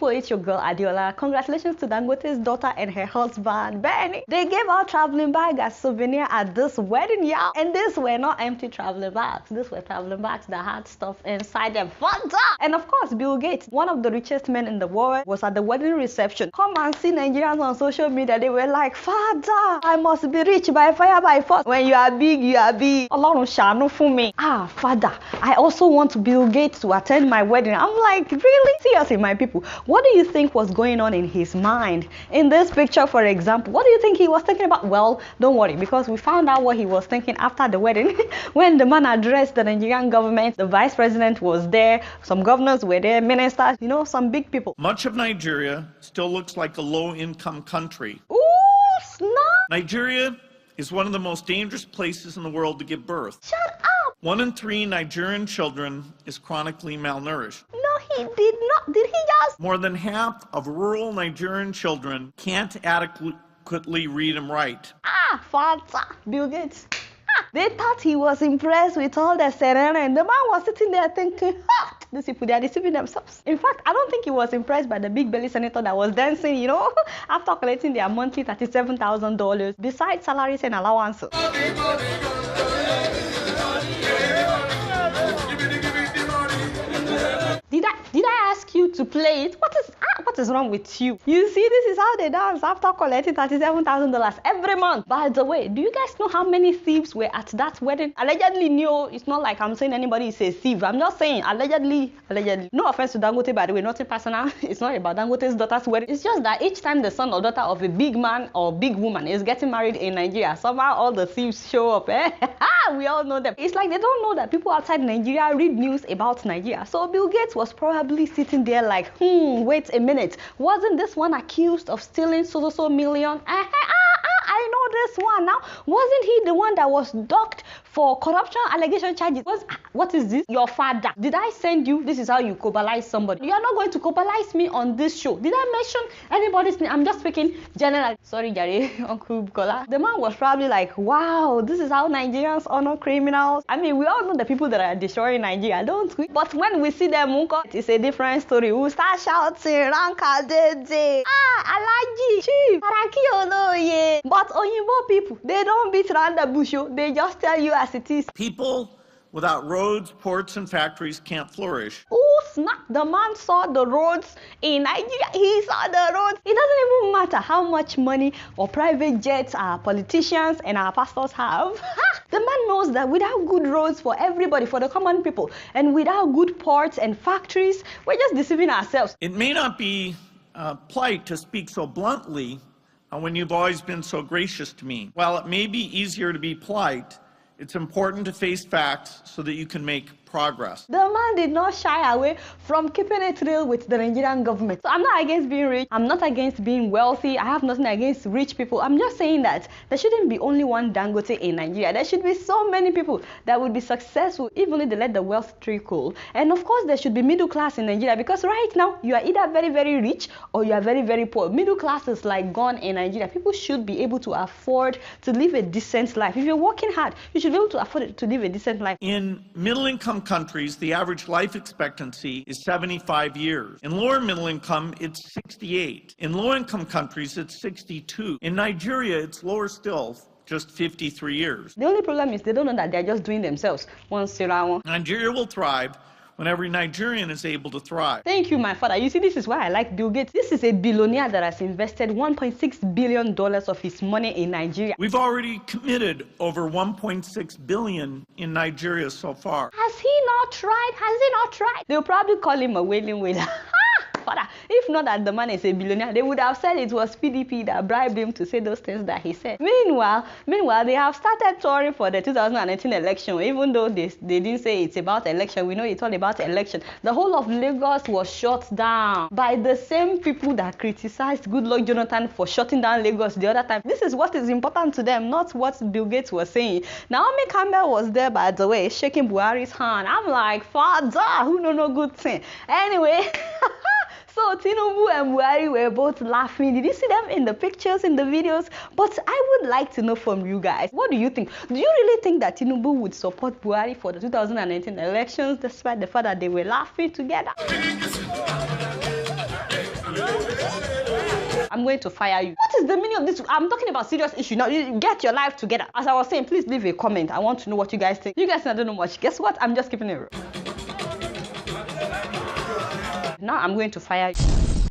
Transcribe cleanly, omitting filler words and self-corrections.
people, it's your girl Adiola. Congratulations to Dangote's daughter and her husband Benny. They gave out traveling bag as souvenir at this wedding, y'all. And these were not empty traveling bags. These were traveling bags that had stuff inside them. Fanta! And of course, Bill Gates, one of the richest men in the world, was at the wedding reception. Come and see Nigerians on social media. They were like, Father, I must be rich by fire by force. When you are big, you are big. Allahun shanu for me. Father, I also want Bill Gates to attend my wedding. I'm like, really? Seriously, my people, what do you think was going on in his mind? In this picture, for example, what do you think he was thinking about? Well, don't worry, because we found out what he was thinking after the wedding. When the man addressed the Nigerian government, the vice president was there, some governors were there, ministers, you know, some big people. Much of Nigeria still looks like a low-income country. Ooh, snap! Nigeria is one of the most dangerous places in the world to give birth. Shut up! 1 in 3 Nigerian children is chronically malnourished. No, he did not. Did he just? More than half of rural Nigerian children can't adequately read and write. Father, Bill Gates. They thought he was impressed with all the serena, and the man was sitting there thinking, these people, they are deceiving themselves. In fact, I don't think he was impressed by the big belly senator that was dancing, you know, after collecting their monthly $37,000 besides salaries and allowances. Did I ask you to play it? What is wrong with you? You see, this is how they dance after collecting $37,000 every month. By the way, do you guys know how many thieves were at that wedding? Allegedly, no, it's not like I'm saying anybody is a thief. I'm just saying allegedly. No offense to Dangote, by the way, nothing personal. It's not about Dangote's daughter's wedding. It's just that each time the son or daughter of a big man or big woman is getting married in Nigeria, somehow all the thieves show up. We all know them. It's like they don't know that people outside Nigeria read news about Nigeria. So Bill Gates was probably sitting there like, wait a minute. Wasn't this one accused of stealing so million? I know this one now. Wasn't he the one that was docked for corruption allegation charges? What is this? Your father. Did I send you? This is how you cobalize somebody. You are not going to cobalize me on this show. Did I mention anybody's name? I'm just speaking generally. Sorry, Gary, Uncle Bukola. The man was probably like, wow, this is how Nigerians honor criminals. I mean, we all know the people that are destroying Nigeria, don't we? But when we see them, it's a different story. We'll start shouting, Ranka Dede, Alaji, Chief, Araki But Oyinbo people, they don't beat around the bush, they just tell you as it is. People without roads, ports, and factories can't flourish. Oh, snap. The man saw the roads in Nigeria. He saw the roads. It doesn't even matter how much money or private jets our politicians and our pastors have. The man knows that without good roads for everybody, for the common people, and without good ports and factories, we're just deceiving ourselves. It may not be polite to speak so bluntly when you've always been so gracious to me. While it may be easier to be polite, it's important to face facts so that you can make progress. The man did not shy away from keeping it real with the Nigerian government. So I'm not against being rich. I'm not against being wealthy. I have nothing against rich people. I'm just saying that there shouldn't be only one Dangote in Nigeria. There should be so many people that would be successful even if they let the wealth trickle. And of course, there should be middle class in Nigeria because right now, you are either very, very rich or you are very, very poor. Middle class is like gone in Nigeria. People should be able to afford to live a decent life. If you're working hard, you should be able to afford to live a decent life. In middle-income countries, the average life expectancy is 75 years. In lower middle income, it's 68. In low-income countries, it's 62. In Nigeria, it's lower still, just 53 years. The only problem is they don't know that they're just doing themselves. Nigeria will thrive when every Nigerian is able to thrive. Thank you, my father. You see, this is why I like Bill Gates. This is a billionaire that has invested $1.6 billion of his money in Nigeria. We've already committed over $1.6 billion in Nigeria so far. Has he not tried? Has he not tried? They'll probably call him a wailing wailer. Father, if not that the man is a billionaire, they would have said it was PDP that bribed him to say those things that he said. Meanwhile, they have started touring for the 2019 election, even though they didn't say it's about election. We know it's all about election. The whole of Lagos was shut down by the same people that criticized Goodluck Jonathan for shutting down Lagos the other time. This is what is important to them, not what Bill Gates was saying. Naomi Campbell was there, by the way, shaking Buhari's hand. I'm like, Father, who know no good thing. Anyway, so Tinubu and Buhari were both laughing. Did you see them in the pictures, in the videos? But I would like to know from you guys, what do you think? Do you really think that Tinubu would support Buhari for the 2019 elections despite the fact that they were laughing together? I'm going to fire you. What is the meaning of this? I'm talking about serious issue. Now, you get your life together. As I was saying, please leave a comment. I want to know what you guys think. You guys don't know much. Guess what? I'm just keeping it real. Now I'm going to fire you.